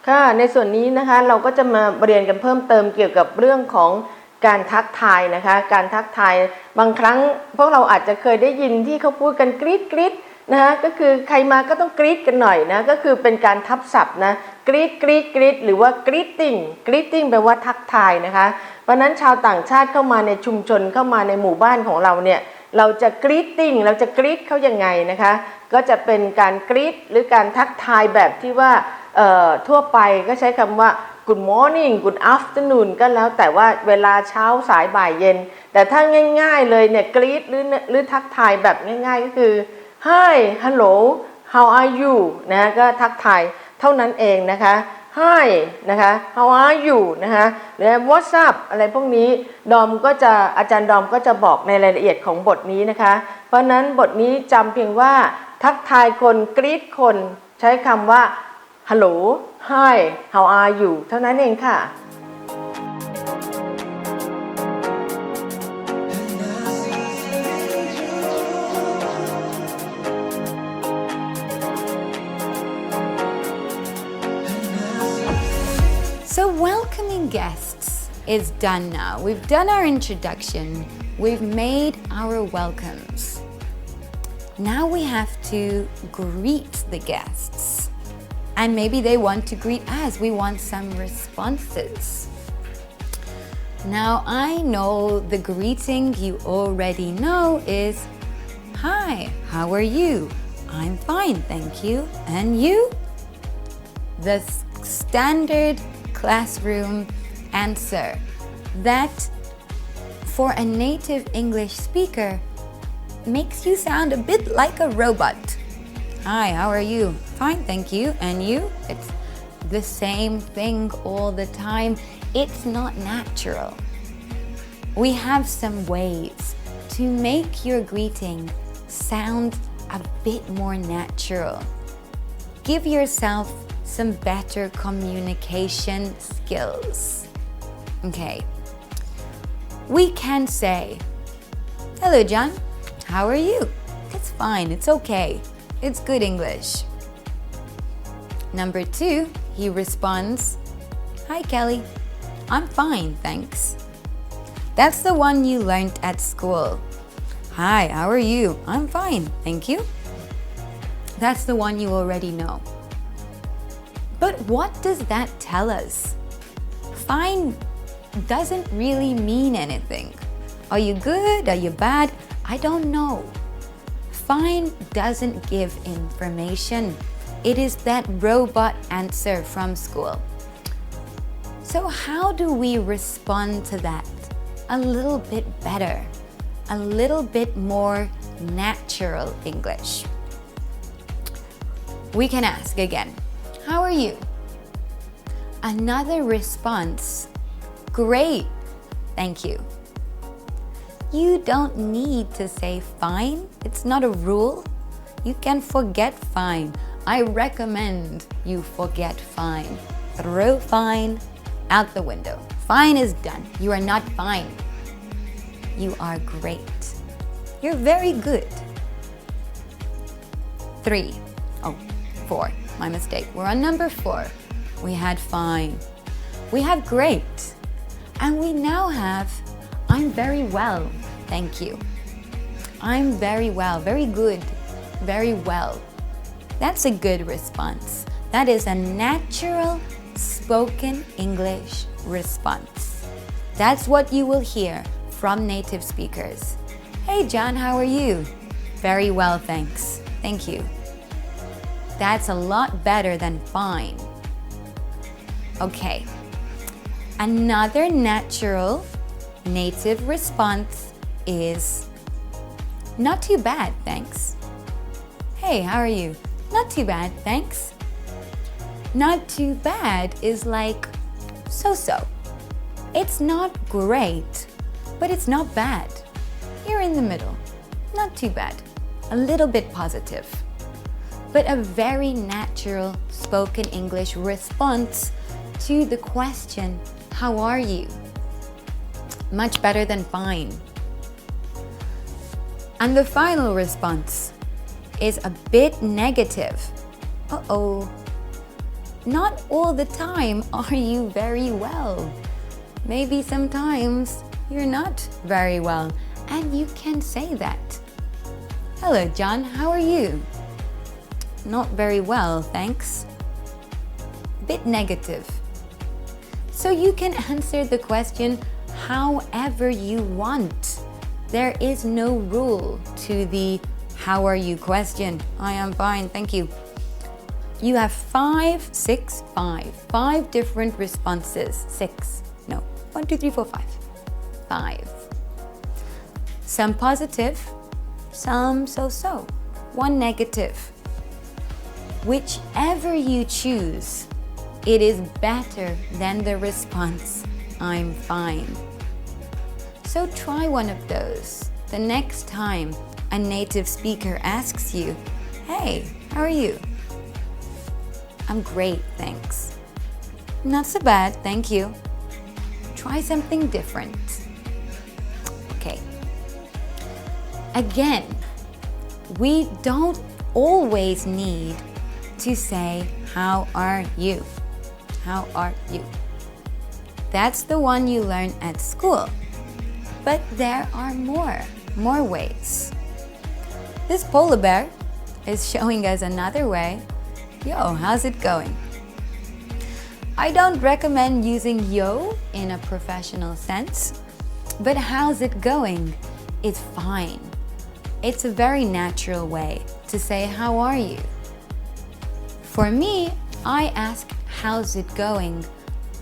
ค่ะในส่วนนี้นะคะเราก็จะมาเรียนกันเพิ่มเติมเกี่ยวกับเรื่องของการทักทายนะคะการทักทายบางครั้งพวกเราอาจจะเคยได้ยินที่เขาพูดกันกรี๊ดกรี๊ดนะคะก็คือใครมาก็ต้องกรี๊ดกันหน่อยนะก็คือเป็นการทับศัพท์นะกรี๊ดกรี๊ดกรี๊ดหรือว่ากรี๊ดติ้งกรี๊ดติ้งแปลว่าทักทายนะคะเพราะนั้นชาวต่างชาติเข้ามาในชุมชนเข้ามาในหมู่บ้านของเราเนี่ยเราจะกรี๊ดติ้งเราจะกรี๊ดเขายังไงนะคะก็จะเป็นการกรี๊ดหรือการทักทายแบบที่ว่าทั่วไปก็ใช้คำว่า good morning good afternoon ก็แล้วแต่ว่าเวลาเช้าสายบ่ายเย็นแต่ถ้าง่ายๆเลยเนี่ยกรี๊ดหรือทักทายแบบง่ายๆก็คือ hi hello how are you นะก็ทักทายเท่านั้นเองนะคะ hi นะคะ how are you นะคะหรือ what's up อะไรพวกนี้อาจารย์ดอมก็จะบอกในรายละเอียดของบทนี้นะคะเพราะนั้นบทนี้จำเพียงว่าทักทายคนกรี๊ดคนใช้คำว่าHello, hi, how are you เท่านั้นเองค่ะ So welcoming guests is done now. We've done our introduction. We've made our welcomes. Now we have to greet the guests.And maybe they want to greet us. We want some responses. Now I know the greeting you already know is, Hi, how are you? I'm fine, thank you. And you? The standard classroom answer that for a native English speaker makes you sound a bit like a robot.Hi, how are you? Fine, thank you. And you? It's the same thing all the time. It's not natural. We have some ways to make your greeting sound a bit more natural. Give yourself some better communication skills. Okay. We can say, Hello, John. How are you? It's fine. It's okay.It's good English. Number 2, he responds, Hi Kelly, I'm fine, thanks. That's the one you learned at school. Hi, how are you? I'm fine, thank you. That's the one you already know. But what does that tell us? Fine doesn't really mean anything. Are you good? Are you bad? I don't know.Fine doesn't give information. It is that robot answer from school. So how do we respond to that? A little bit better, a little bit more natural English. We can ask again, how are you? Another response, great, thank you.You don't need to say fine. It's not a rule. You can forget fine. I recommend you forget fine. Throw fine out the window. Fine is done. You are not fine. You are great. You're very good. 4. My mistake. We're on number 4. We had fine. We have great. And we now have I'm very well, thank you. I'm very well, very good, very well. That's a good response. That is a natural spoken English response. That's what you will hear from native speakers. Hey John, how are you? Very well, thanks. Thank you. That's a lot better than fine. Okay. Another natural native response is not too bad, thanks. Hey, how are you? Not too bad, thanks. Not too bad is like so. It's not great, but it's not bad. You're in the middle. Not too bad. A little bit positive. But a very natural spoken English response to the question, how are you? Much better than fine. And the final response is a bit negative. Uh-oh. not all the time are you very well. Maybe sometimes you're not very well, and you can say that. Hello, John, how are you? Not very well, thanks. Bit negative. So you can answer the question however you want. There is no rule to the how are you question. I am fine, thank you. You have five different responses. 1, 2, 3, 4, 5. Some positive, some so-so, one negative. Whichever you choose, it is better than the response, I'm fine. So try one of those the next time a native speaker asks you, hey, how are you? I'm great, thanks. Not so bad, thank you. Try something different. Okay. Again, we don't always need to say, how are you? How are you? That's the one you learn at school. But there are more ways. This polar bear is showing us another way. Yo, how's it going? I don't recommend using yo in a professional sense, but how's it going is fine. It's a very natural way to say how are you. For me, I ask how's it going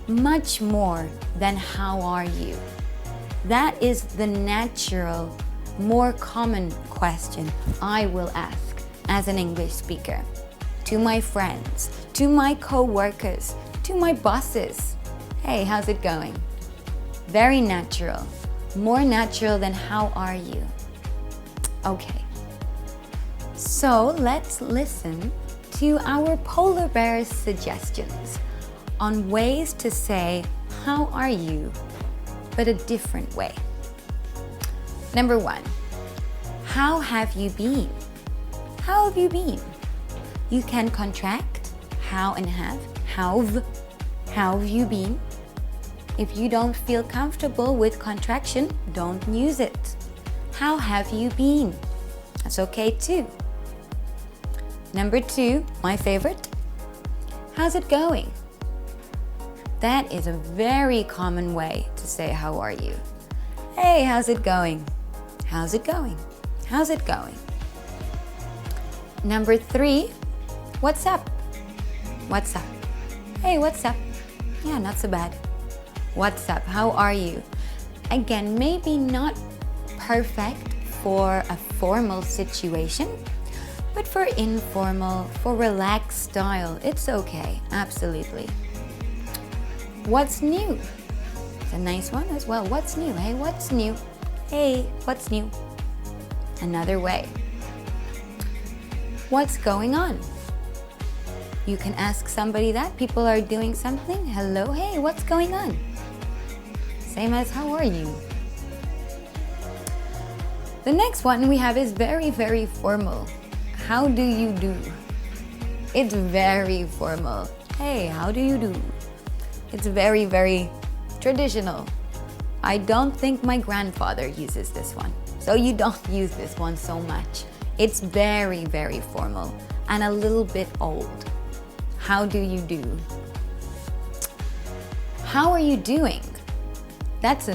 much more than how are you. That is the natural, more common question I will ask as an English speaker to my friends, to my co-workers, to my bosses. Hey, how's it going? Very natural, more natural than how are you. Okay, so let's listen to our polar bear's suggestions on ways to say how are you, but a different way. Number 1, how have you been? How have you been? You can contract how and have. How have you been? If you don't feel comfortable with contraction, don't use it. How have you been? That's okay too. Number 2, my favorite. How's it going? That is a very common way to say how are you. Hey, how's it going? How's it going? How's it going? Number 3, what's up? What's up? Hey, what's up? Yeah, not so bad. What's up? How are you? Again, maybe not perfect for a formal situation, but for informal, for relaxed style, it's okay, absolutely. What's new? It's a nice one as well. What's new? Hey, what's new? Hey, what's new? Another way. What's going on? You can ask somebody that. People are doing something. Hello, hey, what's going on? Same as how are you? The next one we have is very, very formal. How do you do? It's very formal. Hey, how do you do? It's very, very traditional. I don't think my grandfather uses this one. So you don't use this one so much. It's very, very formal and a little bit old. How do you do? How are you doing? That's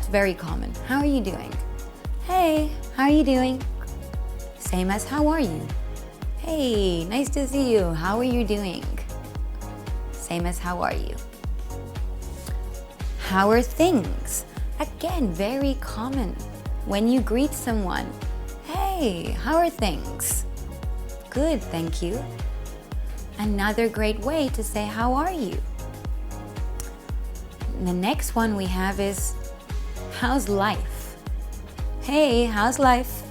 very common. How are you doing? Hey, how are you doing? Same as how are you? Hey, nice to see you. How are you doing? Same as how are you? How are things? Again, very common. When you greet someone, hey, how are things? Good, thank you. Another great way to say how are you? The next one we have is how's life? Hey, how's life?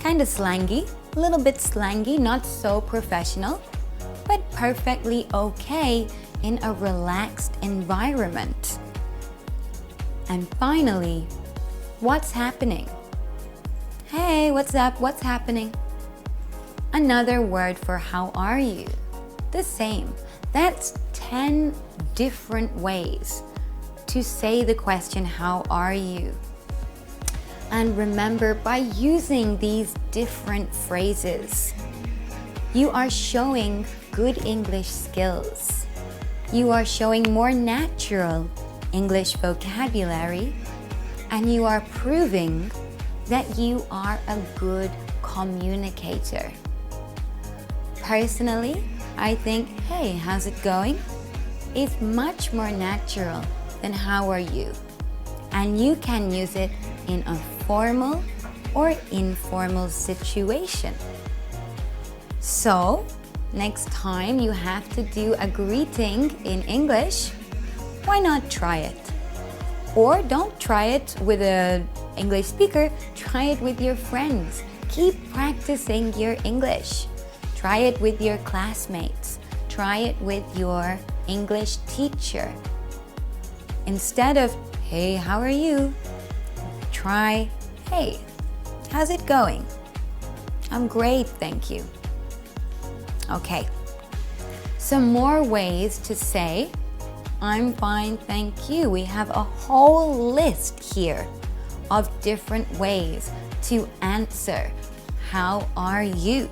Kind of slangy, a little bit slangy, not so professional, but perfectly okay in a relaxed environment. And finally, what's happening? Hey, what's up? What's happening? Another word for how are you? The same. That's 10 different ways to say the question, how are you? And remember, by using these different phrases, you are showing good English skills. You are showing more natural English vocabulary, and you are proving that you are a good communicator. Personally, I think, hey, how's it going? Is much more natural than how are you? And you can use it in a formal or informal situation. So, next time you have to do a greeting in English, why not try it? Or don't try it with an English speaker, try it with your friends. Keep practicing your English. Try it with your classmates. Try it with your English teacher. Instead of, hey, how are you? Try, hey, how's it going? I'm great, thank you. Okay, some more ways to say, I'm fine, thank you. We have a whole list here of different ways to answer, how are you?